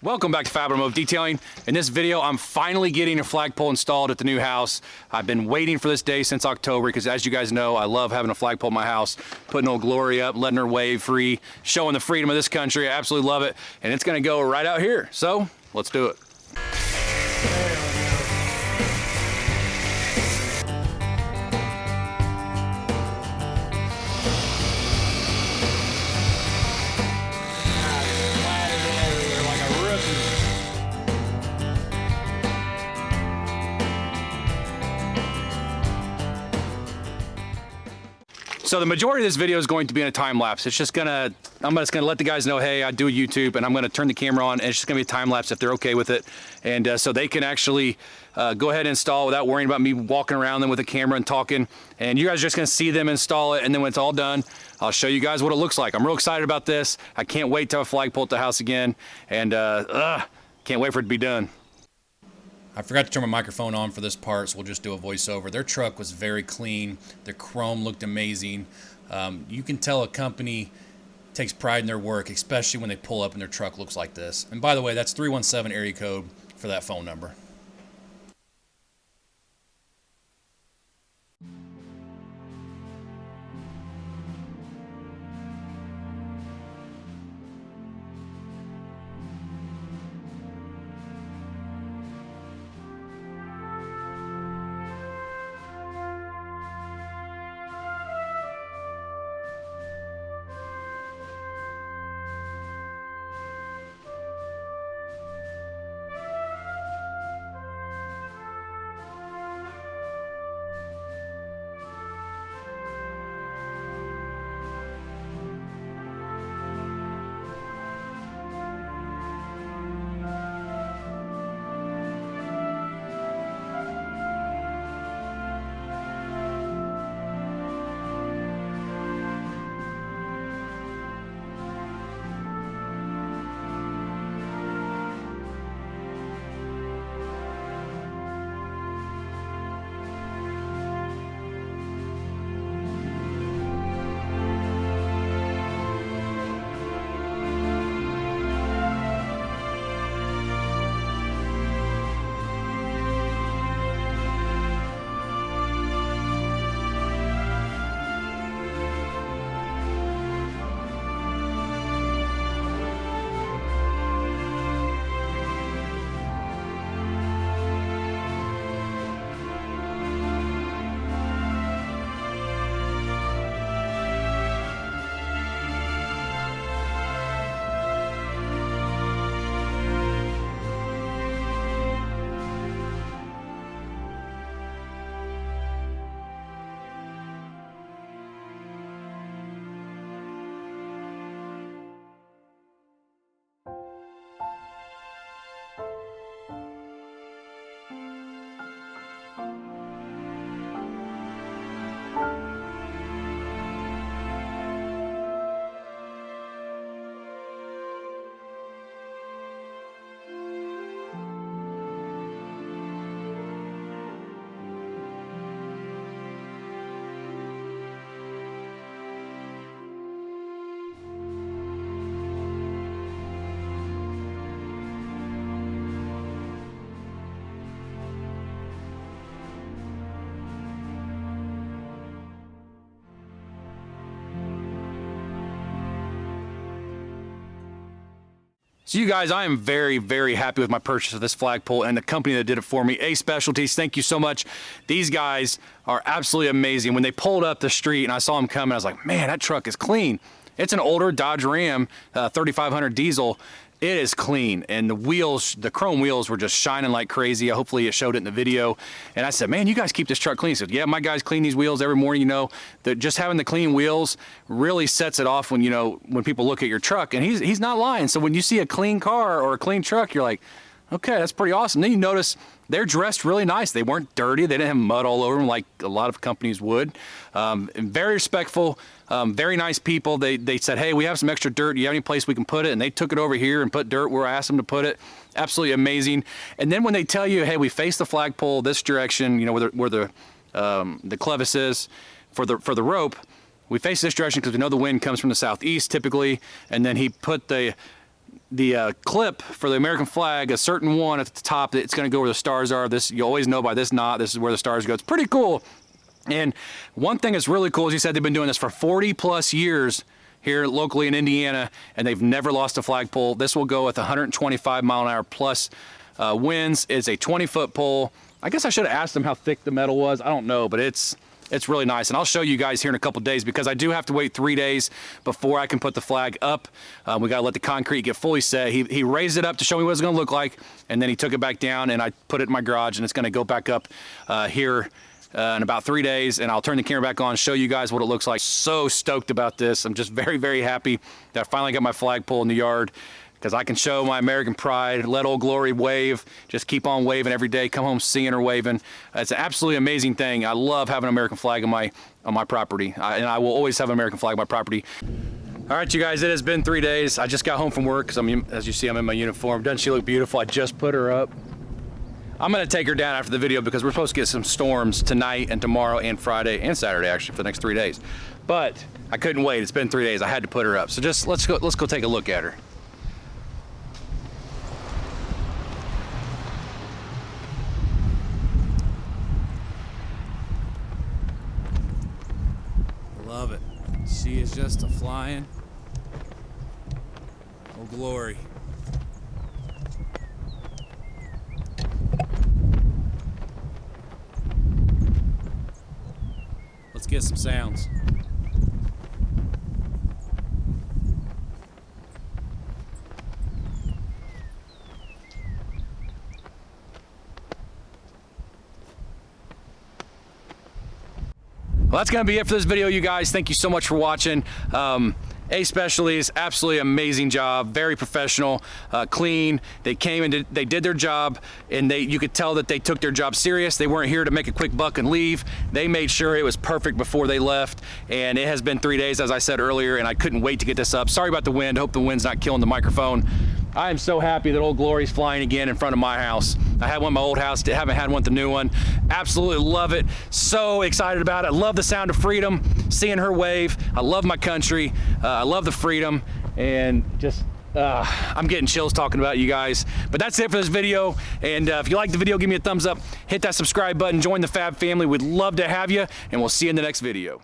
Welcome back to Fab Automotive Detailing. In this video, I'm finally getting a flagpole installed at the new house. I've been waiting for this day since October because, as you guys know, I love having a flagpole in my house, putting old Glory up, letting her wave free, showing the freedom of this country. I absolutely love it, and it's gonna go right out here. So, let's do it. So the majority of this video is going to be in a time lapse. I'm just gonna let the guys know, hey, I do a YouTube, and I'm gonna turn the camera on, and it's just gonna be a time lapse if they're okay with it. And so they can actually go ahead and install without worrying about me walking around them with a camera and talking. And you guys are just gonna see them install it, and then when it's all done, I'll show you guys what it looks like. I'm real excited about this. I can't wait to have a flagpole at the house again, and can't wait for it to be done. I forgot to turn my microphone on for this part, so we'll just do a voiceover. Their truck was very clean. The chrome looked amazing. You can tell a company takes pride in their work, especially when they pull up and their truck looks like this. And by the way, that's 317 area code for that phone number. So you guys, I am very, very happy with my purchase of this flagpole and the company that did it for me, Specialties. Thank you so much. These guys are absolutely amazing. When they pulled up the street and I saw them coming, I was like, man, that truck is clean. It's an older Dodge Ram 3500 diesel. It is clean, and the wheels, the chrome wheels were just shining like crazy. Hopefully it showed it in the video. And I said, man, you guys keep this truck clean. He said, yeah, my guys clean these wheels every morning. You know, that just having the clean wheels really sets it off when, you know, when people look at your truck. And he's not lying. So when you see a clean car or a clean truck, you're like, okay, that's pretty awesome. Then you notice they're dressed really nice. They weren't dirty. They didn't have mud all over them like a lot of companies would. And very respectful, very nice people. They said, hey, we have some extra dirt. Do you have any place we can put it? And they took it over here and put dirt where I asked them to put it. Absolutely amazing. And then when they tell you, hey, we face the flagpole this direction, you know, where the clevis is for the rope, we face this direction because we know the wind comes from the southeast typically. And then he put the clip for the American flag, a certain one at the top, it's going to go where the stars are. This, you always know by this knot, this is where the stars go. It's pretty cool. And one thing that's really cool is he said they've been doing this for 40 plus years here locally in Indiana, and they've never lost a flagpole. This will go with 125 mile an hour plus winds. It's a 20-foot pole. I guess I should have asked them how thick the metal was. I don't know, but it's really nice. And I'll show you guys here in a couple days, because I do have to wait 3 days before I can put the flag up. We got to let the concrete get fully set. He raised it up to show me what it's going to look like, and then he took it back down, and I put it in my garage, and it's going to go back up here in about 3 days, and I'll turn the camera back on, show you guys what it looks like. So stoked about this. I'm just very, very happy that I finally got my flagpole in the yard, because I can show my American pride, let Old Glory wave, just keep on waving every day, come home seeing her waving. It's an absolutely amazing thing. I love having an American flag on my property, and I will always have an American flag on my property. All right, you guys, it has been 3 days. I just got home from work, because as you see, I'm in my uniform. Doesn't she look beautiful? I just put her up. I'm gonna take her down after the video, because we're supposed to get some storms tonight and tomorrow and Friday and Saturday, actually, for the next 3 days. But I couldn't wait. It's been 3 days. I had to put her up. So just let's go take a look at her. Love it. She is just a flying Old Glory. Let's get some sounds. Well, that's going to be it for this video, you guys. Thank you so much for watching. Specialties, absolutely amazing job, very professional, clean. They came and they did their job, and you could tell that they took their job serious. They weren't here to make a quick buck and leave. They made sure it was perfect before they left, and it has been 3 days, as I said earlier, and I couldn't wait to get this up. Sorry about the wind. Hope the wind's not killing the microphone. I am so happy that Old Glory's flying again in front of my house. I had one in my old house, haven't had one with the new one. Absolutely love it. So excited about it. I love the sound of freedom, seeing her wave. I love my country. I love the freedom, and just I'm getting chills talking about it, you guys. But that's it for this video, and if you like the video, give me a thumbs up, hit that subscribe button, join the Fab family. We'd love to have you, and we'll see you in the next video.